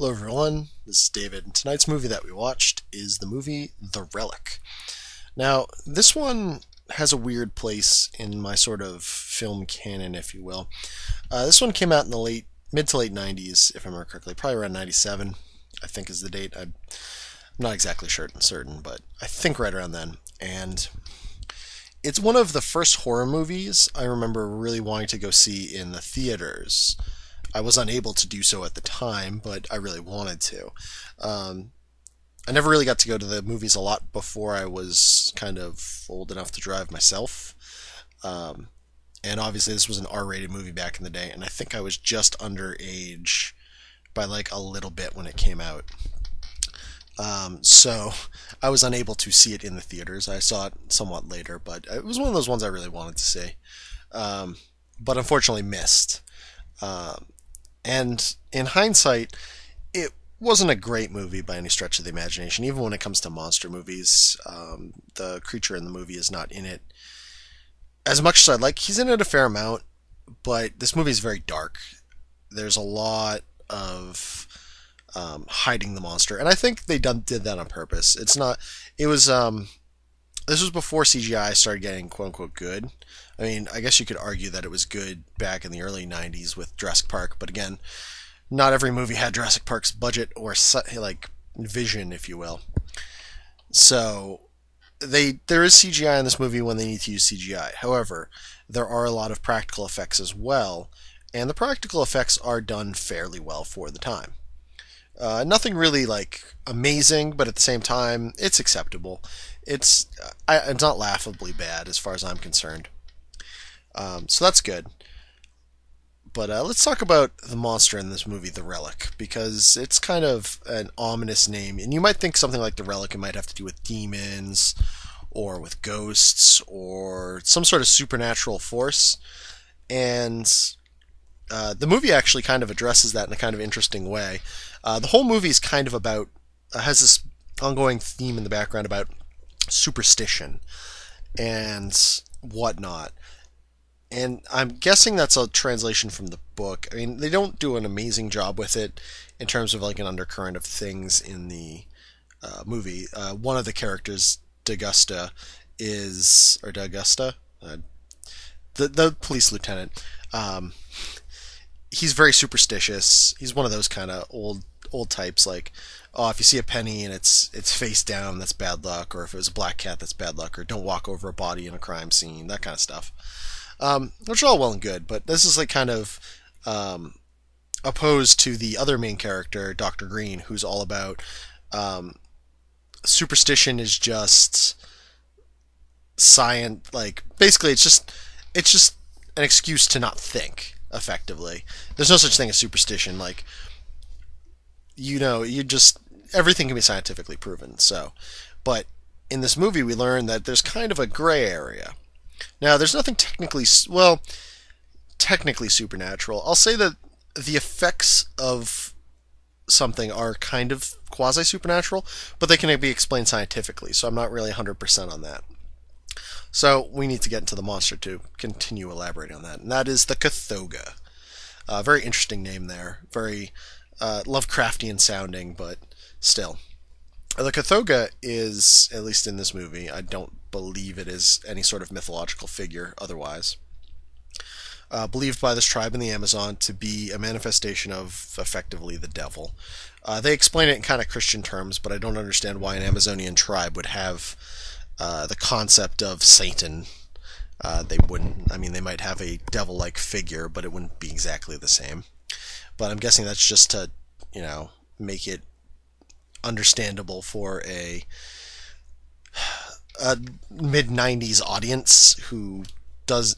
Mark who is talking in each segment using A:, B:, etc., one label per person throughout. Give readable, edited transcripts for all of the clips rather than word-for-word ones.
A: Hello everyone, this is David, and tonight's movie that we watched is the movie The Relic. Now, this one has a weird place in my sort of film canon, if you will. This one came out in the mid to late 90s, if I remember correctly, probably around 97, I think is the date. I'm not exactly certain, but I think right around then. And it's one of the first horror movies I remember really wanting to go see in the theaters. I was unable to do so at the time, but I really wanted to. I never really got to go to the movies a lot before I was kind of old enough to drive myself. And obviously this was an R-rated movie back in the day, and I think I was just underage by like a little bit when it came out. So I was unable to see it in the theaters. I saw it somewhat later, but it was one of those ones I really wanted to see. But unfortunately missed. And in hindsight, it wasn't a great movie by any stretch of the imagination. Even when it comes to monster movies, the creature in the movie is not in it as much as I'd like. He's in it a fair amount, but this movie is very dark. There's a lot of hiding the monster, and I think they did that on purpose. It's not. It was. This was before CGI started getting quote unquote good. I mean, I guess you could argue that it was good back in the early 90s with Jurassic Park, but again, not every movie had Jurassic Park's budget or like vision, if you will. So there is CGI in this movie when they need to use CGI. However, there are a lot of practical effects as well, and the practical effects are done fairly well for the time. Nothing really like amazing, but at the same time, it's acceptable. It's not laughably bad as far as I'm concerned. So that's good. But let's talk about the monster in this movie, The Relic, because it's kind of an ominous name. And you might think something like The Relic, it might have to do with demons, or with ghosts, or some sort of supernatural force. And the movie actually kind of addresses that in a kind of interesting way. The whole movie is kind of about, has this ongoing theme in the background about superstition and whatnot. And I'm guessing that's a translation from the book. I mean, they don't do an amazing job with it in terms of like an undercurrent of things in the movie. One of the characters, D'Augusta, the police lieutenant. He's very superstitious. He's one of those kind of old types, like, oh, if you see a penny and it's face down, that's bad luck, or if it was a black cat, that's bad luck, or don't walk over a body in a crime scene, that kind of stuff. Which are all well and good, but this is like kind of opposed to the other main character, Dr. Green, who's all about superstition is just science. Like basically, it's just an excuse to not think effectively. There's no such thing as superstition. Like everything can be scientifically proven. So, but in this movie, we learn that there's kind of a gray area. Now, there's nothing technically supernatural. I'll say that the effects of something are kind of quasi-supernatural, but they can be explained scientifically, so I'm not really 100% on that. So, we need to get into the monster to continue elaborating on that, and that is the Kothoga. Very interesting name there. Very Lovecraftian sounding, but still. The Kothoga is, at least in this movie, I don't believe it is any sort of mythological figure otherwise, believed by this tribe in the Amazon to be a manifestation of, effectively, the devil. They explain it in kind of Christian terms, but I don't understand why an Amazonian tribe would have the concept of Satan. They wouldn't. I mean, they might have a devil-like figure, but it wouldn't be exactly the same. But I'm guessing that's just to, make it understandable for a mid-90s audience who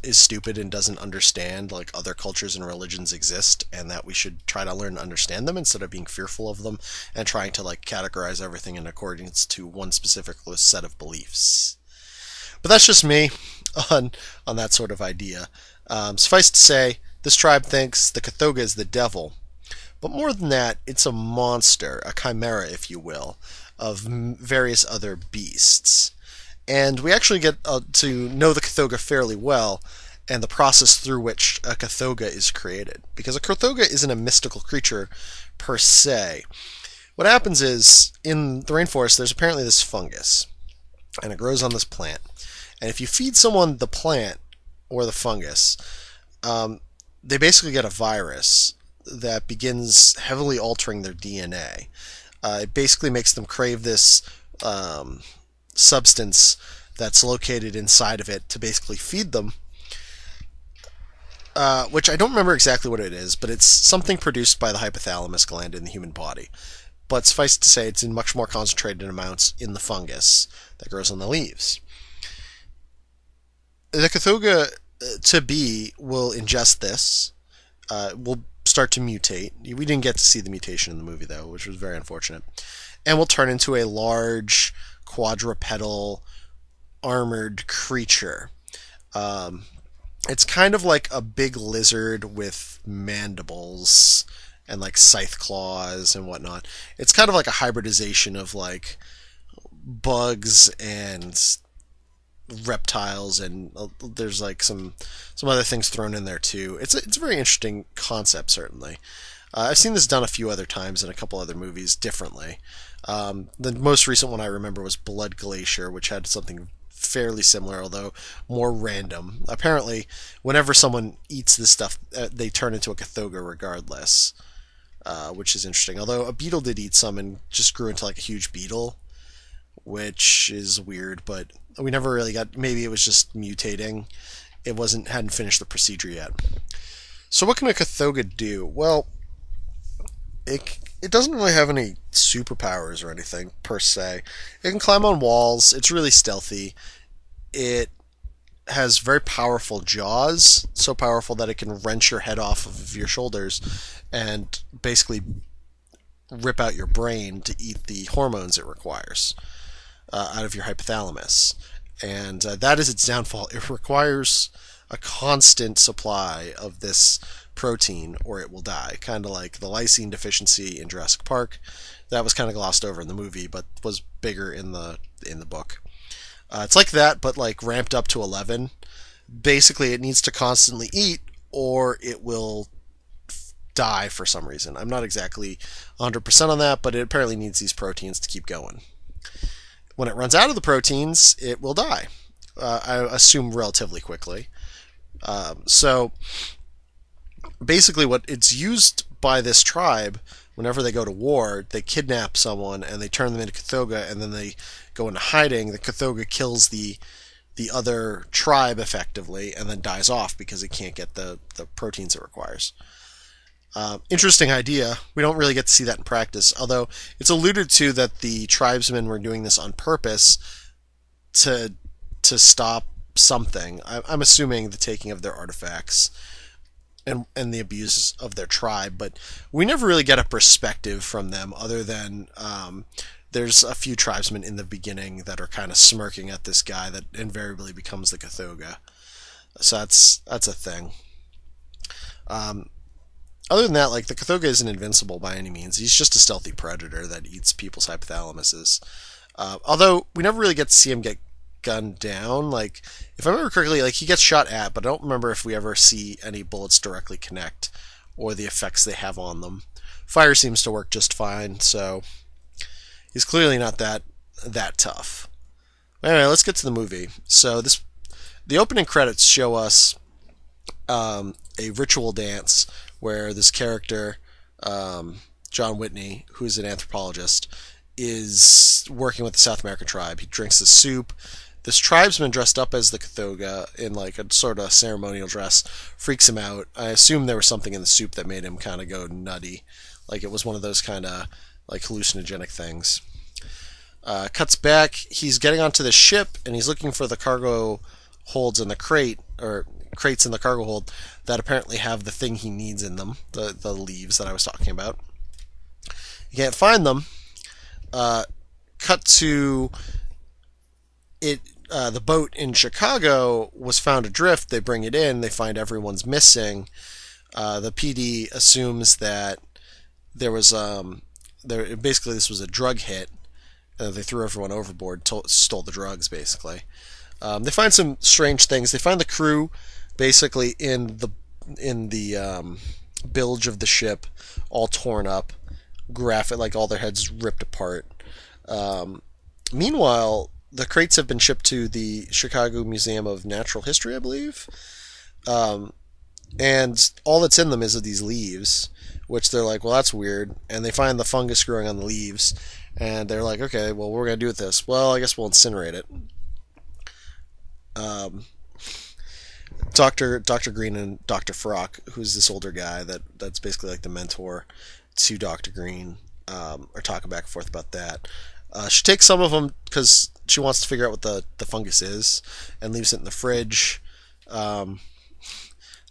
A: is stupid and doesn't understand like other cultures and religions exist, and that we should try to learn to understand them instead of being fearful of them and trying to like categorize everything in accordance to one specific set of beliefs. But that's just me on that sort of idea. Suffice to say, this tribe thinks the Kothoga is the devil. But more than that, it's a monster, a chimera, if you will, of various other beasts. And we actually get to know the Kothoga fairly well and the process through which a Kothoga is created. Because a Kothoga isn't a mystical creature per se. What happens is, in the rainforest, there's apparently this fungus, and it grows on this plant. And if you feed someone the plant or the fungus, they basically get a virus that begins heavily altering their DNA. It basically makes them crave this substance that's located inside of it to basically feed them. Which I don't remember exactly what it is, but it's something produced by the hypothalamus gland in the human body. But suffice to say, it's in much more concentrated amounts in the fungus that grows on the leaves. The Kothoga to be will ingest this, will start to mutate. We didn't get to see the mutation in the movie, though, which was very unfortunate. And will turn into a large, quadrupedal, armored creature. It's kind of like a big lizard with mandibles and like scythe claws and whatnot. It's kind of like a hybridization of like bugs and reptiles, and there's like some other things thrown in there too. It's a very interesting concept, certainly. I've seen this done a few other times in a couple other movies differently. The most recent one I remember was Blood Glacier, which had something fairly similar, although more random. Apparently, whenever someone eats this stuff, they turn into a Kothoga regardless, which is interesting. Although a beetle did eat some and just grew into like a huge beetle, which is weird, but we never really got. Maybe it was just mutating. It hadn't finished the procedure yet. So what can a Kothoga do? Well, it doesn't really have any superpowers or anything per se. It can climb on walls. It's really stealthy. It has very powerful jaws, so powerful that it can wrench your head off of your shoulders and basically rip out your brain to eat the hormones it requires out of your hypothalamus. And that is its downfall. It requires a constant supply of this protein or it will die. Kind of like the lysine deficiency in Jurassic Park. That was kind of glossed over in the movie, but was bigger in the book. It's like that, but like ramped up to 11. Basically, it needs to constantly eat or it will die for some reason. I'm not exactly 100% on that, but it apparently needs these proteins to keep going. When it runs out of the proteins, it will die. I assume relatively quickly. So basically what it's used by this tribe, whenever they go to war, they kidnap someone and they turn them into Kothoga and then they go into hiding. The Kothoga kills the other tribe effectively and then dies off because it can't get the proteins it requires. Interesting idea. We don't really get to see that in practice, although it's alluded to that the tribesmen were doing this on purpose to stop something. I'm assuming the taking of their artifacts and the abuse of their tribe, but we never really get a perspective from them other than there's a few tribesmen in the beginning that are kind of smirking at this guy that invariably becomes the Kothoga. So that's a thing. Other than that, like, the Kothoga isn't invincible by any means. He's just a stealthy predator that eats people's hypothalamuses. Although we never really get to see him get gunned down. Like, if I remember correctly, like, he gets shot at, but I don't remember if we ever see any bullets directly connect or the effects they have on them. Fire seems to work just fine, so he's clearly not that tough. Anyway, let's get to the movie. So the opening credits show us a ritual dance where this character, John Whitney, who's an anthropologist, is working with the South American tribe. He drinks the soup. This tribesman dressed up as the Kothoga in like a sort of ceremonial dress freaks him out. I assume there was something in the soup that made him kind of go nutty. Like it was one of those kind of like hallucinogenic things. Cuts back. He's getting onto the ship and he's looking for the cargo holds in the crate, or crates in the cargo hold that apparently have the thing he needs in them, the leaves that I was talking about. You can't find them. Cut to it. The boat in Chicago was found adrift. They bring it in. They find everyone's missing. The PD assumes that there was basically this was a drug hit. They threw everyone overboard, stole the drugs basically. They find some strange things. They find the crew basically in the bilge of the ship, all torn up. graphic, like all their heads ripped apart. Meanwhile, the crates have been shipped to the Chicago Museum of Natural History, I believe. And all that's in them is of these leaves, which they're like, well, that's weird. And they find the fungus growing on the leaves, and they're like, okay, well, what are we going to do with this? Well, I guess we'll incinerate it. Dr. Green and Dr. Frock, who's this older guy that's basically like the mentor to Dr. Green, are talking back and forth about that. She takes some of them because she wants to figure out what the fungus is, and leaves it in the fridge.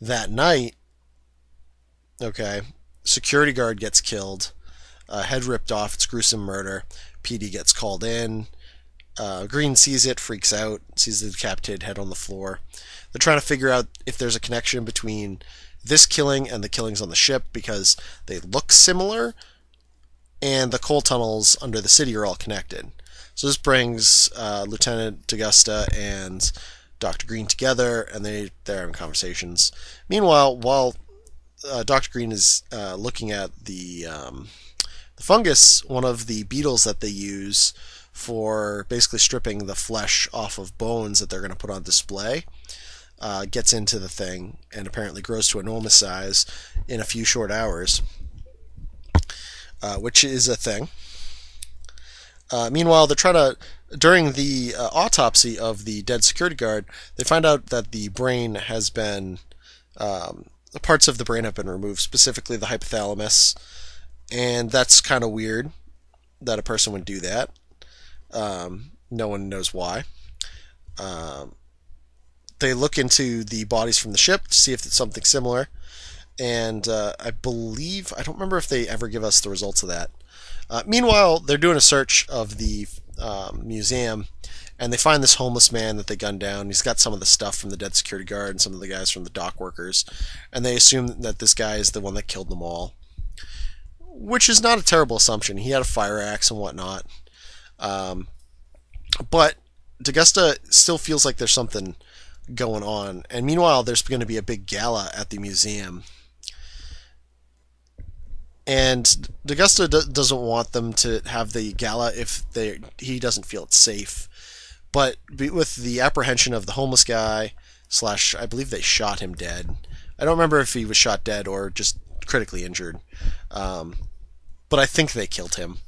A: That night, okay, security guard gets killed, head ripped off. It's gruesome murder. PD gets called in. Green sees it, freaks out, sees the decapitated head on the floor. They're trying to figure out if there's a connection between this killing and the killings on the ship because they look similar, and the coal tunnels under the city are all connected. So this brings Lieutenant D'Augusta and Dr. Green together, and they're having conversations. Meanwhile, while Dr. Green is looking at the fungus, one of the beetles that they use for basically stripping the flesh off of bones that they're going to put on display gets into the thing and apparently grows to enormous size in a few short hours, which is a thing. Meanwhile, they're trying to, during the autopsy of the dead security guard, they find out that the brain has been, parts of the brain have been removed, specifically the hypothalamus, and that's kind of weird that a person would do that. No one knows why. They look into the bodies from the ship to see if it's something similar, and I don't remember if they ever give us the results of that. Meanwhile, they're doing a search of the museum, and they find this homeless man that they gunned down. He's got some of the stuff from the dead security guard and some of the guys from the dock workers, and they assume that this guy is the one that killed them all, which is not a terrible assumption. He had a fire axe and whatnot. But D'Augusta still feels like there's something going on. And meanwhile, there's going to be a big gala at the museum. And D'Augusta doesn't want them to have the gala if he doesn't feel it's safe. But with the apprehension of the homeless guy, / I believe they shot him dead. I don't remember if he was shot dead or just critically injured. But I think they killed him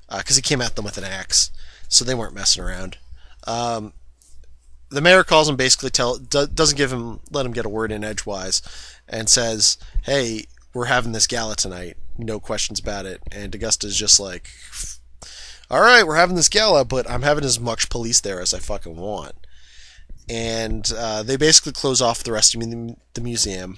A: because he came at them with an axe. So they weren't messing around. The mayor calls him, basically doesn't let him get a word in edgewise, and says, "Hey, we're having this gala tonight. No questions about it." And D'Augusta's just like, "All right, we're having this gala, but I'm having as much police there as I fucking want." And they basically close off the rest of the museum.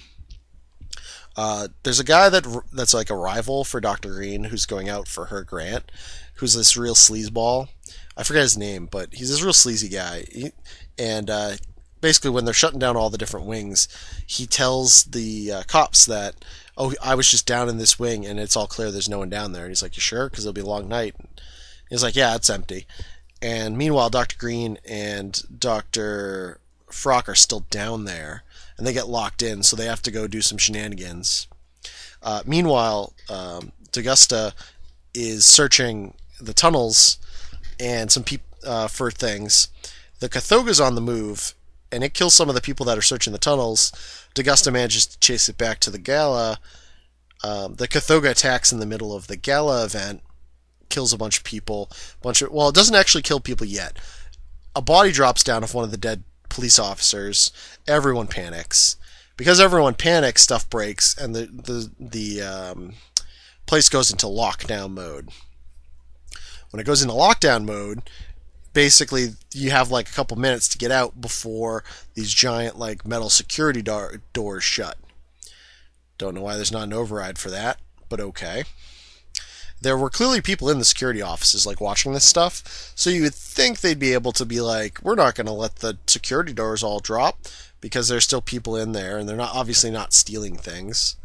A: There's a guy that's like a rival for Dr. Green who's going out for her grant, who's this real sleazeball. I forget his name, but he's this real sleazy guy. And basically, when they're shutting down all the different wings, he tells the cops that, "Oh, I was just down in this wing, and it's all clear. There's no one down there." And he's like, "You sure? Because it'll be a long night." And he's like, "Yeah, it's empty." And meanwhile, Dr. Green and Dr. Frock are still down there, and they get locked in, so they have to go do some shenanigans. Meanwhile, D'Augusta is searching the tunnels and some for things. The Kothoga's on the move, and it kills some of the people that are searching the tunnels. D'Augusta manages to chase it back to the gala. The Kothoga attacks in the middle of the gala event, kills a bunch of people. Well, it doesn't actually kill people yet. A body drops down of one of the dead police officers. Everyone panics. Because everyone panics, stuff breaks, and the place goes into lockdown mode. When it goes into lockdown mode, basically you have like a couple minutes to get out before these giant like metal security doors shut. Don't know why there's not an override for that, but okay. There were clearly people in the security offices like watching this stuff, so you would think they'd be able to be like, "We're not going to let the security doors all drop because there's still people in there and they're not obviously not stealing things."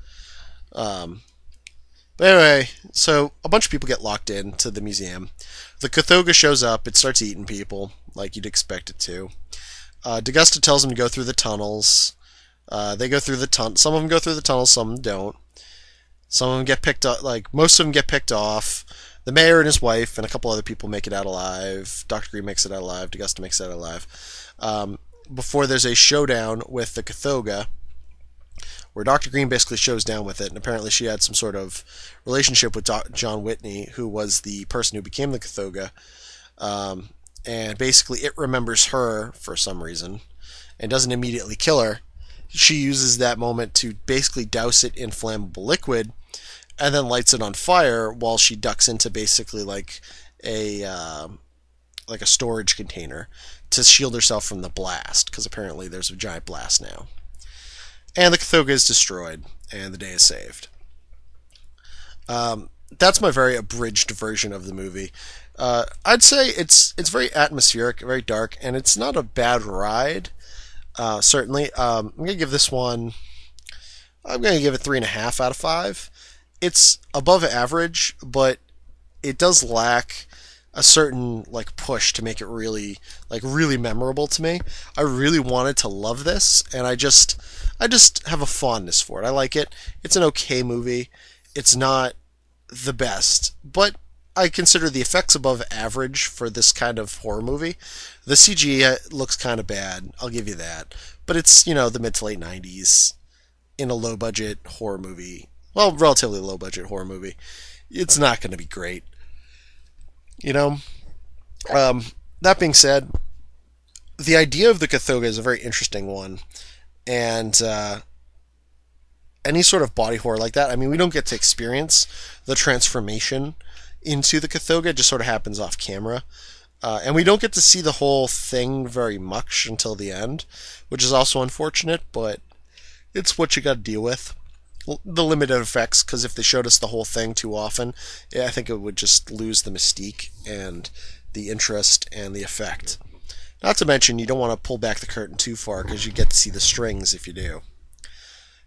A: But anyway, so a bunch of people get locked into the museum. The Kothoga shows up. It starts eating people, like you'd expect it to. D'Augusta tells them to go through the tunnels. They go through the tunnel. Some of them go through the tunnels, some don't. Some of them get picked up, like most of them get picked off. The mayor and his wife and a couple other people make it out alive. Dr. Green makes it out alive. D'Augusta makes it out alive. Before there's a showdown with the Kothoga, where Dr. Green basically shows down with it, and apparently she had some sort of relationship with John Whitney, who was the person who became the Kothoga, and basically it remembers her for some reason, and doesn't immediately kill her. She uses that moment to basically douse it in flammable liquid, and then lights it on fire while she ducks into basically like a storage container to shield herself from the blast, because apparently there's a giant blast now. And the Kothoga is destroyed, and the day is saved. That's my very abridged version of the movie. I'd say it's very atmospheric, very dark, and it's not a bad ride. Certainly, I'm gonna give this one. I'm gonna give it 3.5 out of 5. It's above average, but it does lack a certain like push to make it really memorable to me. I really wanted to love this, and I just have a fondness for it. I like it. It's an okay movie. It's not the best, but I consider the effects above average for this kind of horror movie. The CG looks kind of bad, I'll give you that. But it's, the mid to late 90s in a low budget horror movie. Well, relatively low budget horror movie. It's not going to be great. You know? That being said, the idea of the Kothoga is a very interesting one. And any sort of body horror like that, I mean, we don't get to experience the transformation into the Kothoga. It just sort of happens off camera. And we don't get to see the whole thing very much until the end, which is also unfortunate, but it's what you got to deal with. The limited effects, because if they showed us the whole thing too often, I think it would just lose the mystique and the interest and the effect. Not to mention, you don't want to pull back the curtain too far, because you get to see the strings if you do.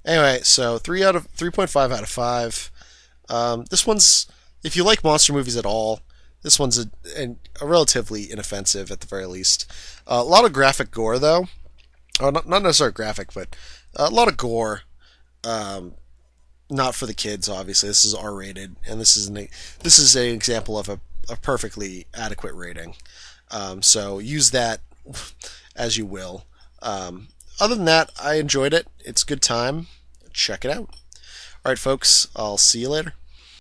A: Anyway, so 3.5 out of 5. This one's, if you like monster movies at all, this one's a relatively inoffensive at the very least. A lot of graphic gore though. Oh, not necessarily graphic, but a lot of gore. Not for the kids, obviously. This is R-rated, and this is an example of a perfectly adequate rating. So use that as you will. Other than that, I enjoyed it. It's a good time. Check it out. All right, folks. I'll see you later.